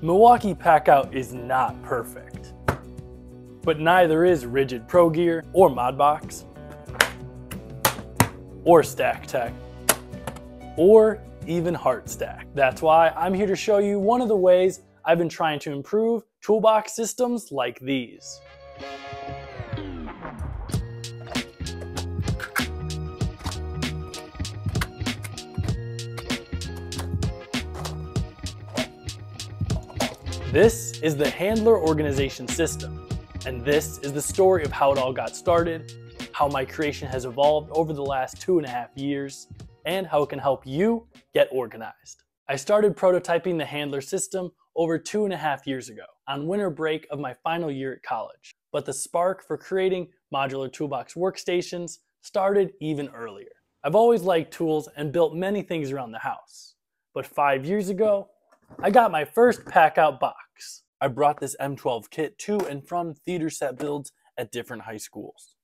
Milwaukee Packout is not perfect, but neither is Rigid Pro Gear or Modbox or Stack Tech or even Heart Stack. That's why I'm here to show you one of the ways I've been trying to improve toolbox systems like these. This is the handler organization system, and this is the story of how it all got started, how my creation has evolved over the last 2.5 years, and how it can help you get organized. I started prototyping the handler system over 2.5 years ago, on winter break of my final year at college. But the spark for creating modular toolbox workstations started even earlier. I've always liked tools and built many things around the house. But 5 years ago, I got my first Packout box. I brought this M12 kit to and from theater set builds at different high schools.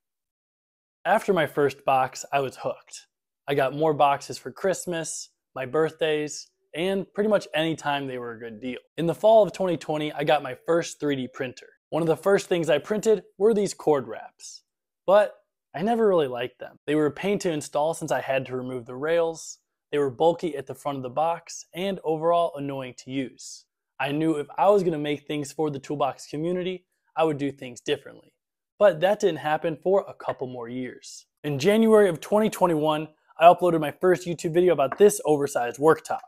After my first box, I was hooked. I got more boxes for Christmas, my birthdays, and pretty much any time they were a good deal. In the fall of 2020, I got my first 3D printer. One of the first things I printed were these cord wraps, but I never really liked them. They were a pain to install since I had to remove the rails. They were bulky at the front of the box and overall annoying to use. I knew if I was going to make things for the toolbox community, I would do things differently. But that didn't happen for a couple more years. In January of 2021, I uploaded my first YouTube video about this oversized worktop.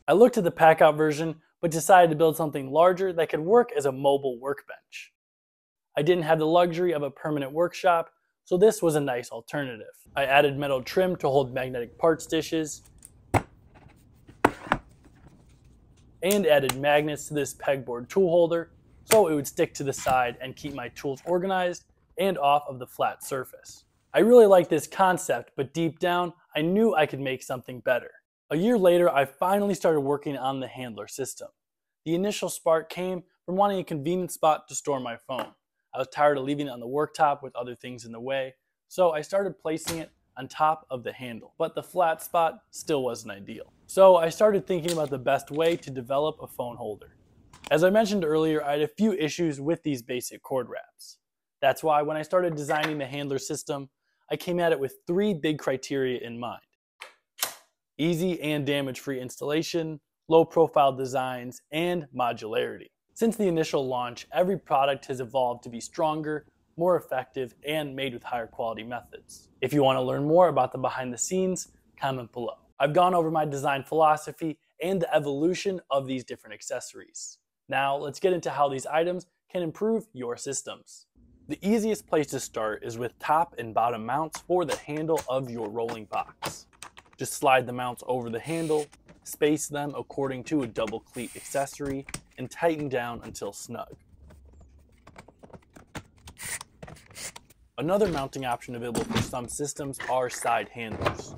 I looked at the Packout version, but decided to build something larger that could work as a mobile workbench. I didn't have the luxury of a permanent workshop, so this was a nice alternative. I added metal trim to hold magnetic parts dishes, and added magnets to this pegboard tool holder so it would stick to the side and keep my tools organized and off of the flat surface. I really liked this concept, but deep down, I knew I could make something better. A year later, I finally started working on the handler system. The initial spark came from wanting a convenient spot to store my phone. I was tired of leaving it on the worktop with other things in the way, so I started placing it on top of the handle. But the flat spot still wasn't ideal. So I started thinking about the best way to develop a phone holder. As I mentioned earlier, I had a few issues with these basic cord wraps. That's why when I started designing the handler system, I came at it with 3 big criteria in mind: easy and damage-free installation, low-profile designs, and modularity. Since the initial launch, every product has evolved to be stronger, more effective, and made with higher quality methods. If you want to learn more about the behind the scenes, comment below. I've gone over my design philosophy and the evolution of these different accessories. Now let's get into how these items can improve your systems. The easiest place to start is with top and bottom mounts for the handle of your rolling box. Just slide the mounts over the handle, space them according to a double cleat accessory, and tighten down until snug. Another mounting option available for some systems are side handlers.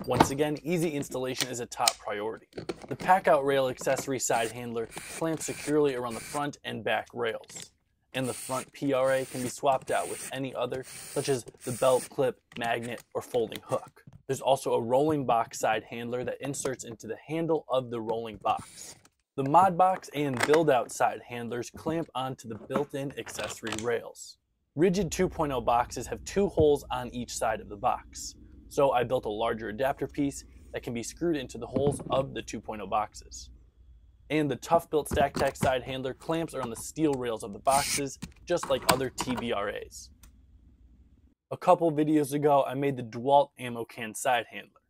Once again, easy installation is a top priority. The Packout rail accessory side handler clamps securely around the front and back rails, and the front PRA can be swapped out with any other, such as the belt clip, magnet, or folding hook. There's also a rolling box side handler that inserts into the handle of the rolling box. The Modbox and build-out side handlers clamp onto the built-in accessory rails. Rigid 2.0 boxes have 2 holes on each side of the box, so I built a larger adapter piece that can be screwed into the holes of the 2.0 boxes. And the tough-built Stack Tech side handler clamps around the steel rails of the boxes, just like other TBRAs. A couple videos ago, I made the DeWalt ammo can side handler,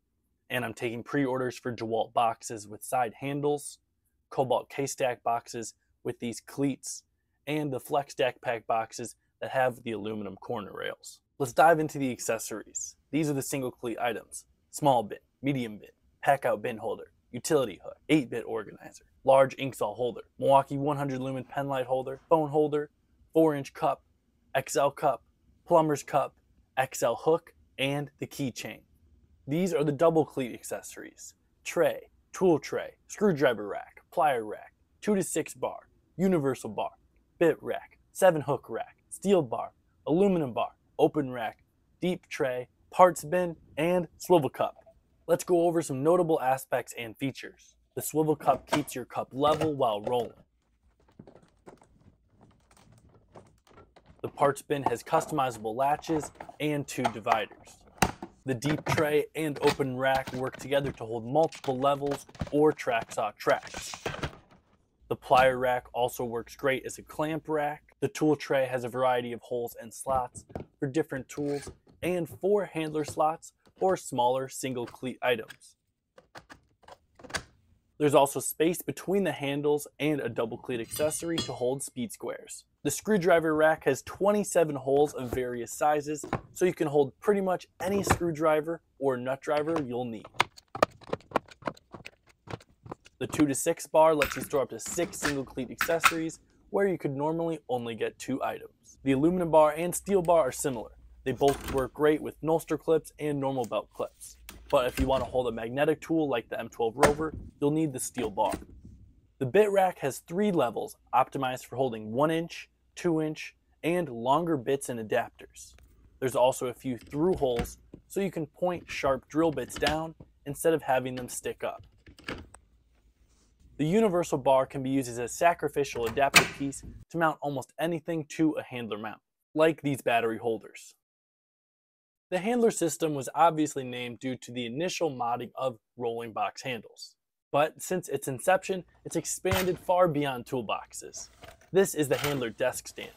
and I'm taking pre-orders for DeWalt boxes with side handles, Cobalt K-Stack boxes with these cleats, and the Flex Stack Pack boxes that have the aluminum corner rails. Let's dive into the accessories. These are the single cleat items: small bin, medium bin, Packout bin holder, utility hook, 8-bit organizer, large inksaw holder, Milwaukee 100 lumen pen light holder, phone holder, 4-inch cup, XL cup, plumber's cup, XL hook, and the keychain. These are the double cleat accessories: tray, tool tray, screwdriver rack, plier rack, 2 to 6 bar, universal bar, bit rack, 7 hook rack, steel bar, aluminum bar, open rack, deep tray, parts bin, and swivel cup. Let's go over some notable aspects and features. The swivel cup keeps your cup level while rolling. The parts bin has customizable latches and 2 dividers. The deep tray and open rack work together to hold multiple levels or track saw tracks. The plier rack also works great as a clamp rack. The tool tray has a variety of holes and slots for different tools and 4 handler slots for smaller single cleat items. There's also space between the handles and a double cleat accessory to hold speed squares. The screwdriver rack has 27 holes of various sizes, so you can hold pretty much any screwdriver or nut driver you'll need. The 2 to 6 bar lets you store up to 6 single cleat accessories, where you could normally only get 2 items. The aluminum bar and steel bar are similar. They both work great with Nolster clips and normal belt clips. But if you want to hold a magnetic tool like the M12 Rover, you'll need the steel bar. The bit rack has 3 levels optimized for holding 1-inch, 2-inch, and longer bits and adapters. There's also a few through holes so you can point sharp drill bits down instead of having them stick up. The universal bar can be used as a sacrificial adapter piece to mount almost anything to a handler mount, like these battery holders. The handler system was obviously named due to the initial modding of rolling box handles. But since its inception, it's expanded far beyond toolboxes. This is the handler desk stand.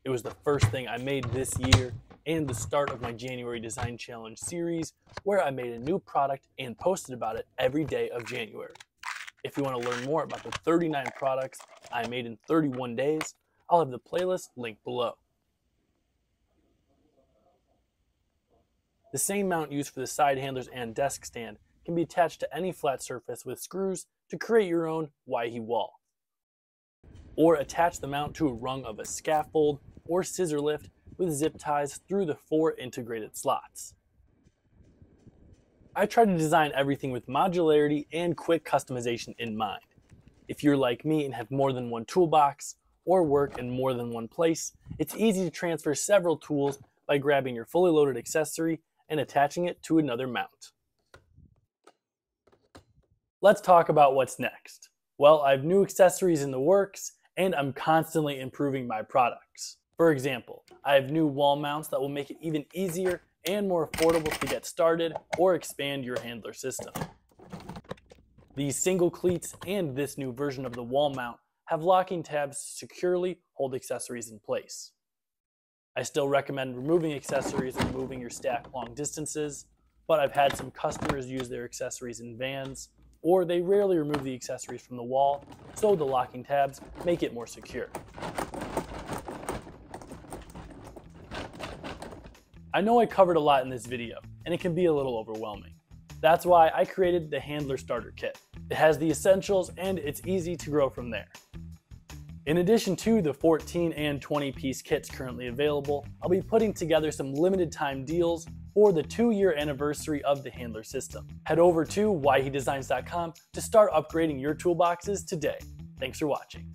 It was the first thing I made this year and the start of my January Design Challenge series, where I made a new product and posted about it every day of January. If you want to learn more about the 39 products I made in 31 days, I'll have the playlist linked below. The same mount used for the side handlers and desk stand can be attached to any flat surface with screws to create your own Waihi wall. Or attach the mount to a rung of a scaffold or scissor lift with zip ties through the 4 integrated slots. I try to design everything with modularity and quick customization in mind. If you're like me and have more than one toolbox or work in more than one place, it's easy to transfer several tools by grabbing your fully loaded accessory and attaching it to another mount. Let's talk about what's next. Well, I have new accessories in the works and I'm constantly improving my products. For example, I have new wall mounts that will make it even easier and more affordable to get started or expand your handler system. These single cleats and this new version of the wall mount have locking tabs to securely hold accessories in place. I still recommend removing accessories when moving your stack long distances, but I've had some customers use their accessories in vans, or they rarely remove the accessories from the wall, so the locking tabs make it more secure. I know I covered a lot in this video, and it can be a little overwhelming. That's why I created the Handler Starter Kit. It has the essentials and it's easy to grow from there. In addition to the 14 and 20 piece kits currently available, I'll be putting together some limited time deals for the 2-year anniversary of the Handler system. Head over to waihidesigns.com to start upgrading your toolboxes today. Thanks for watching.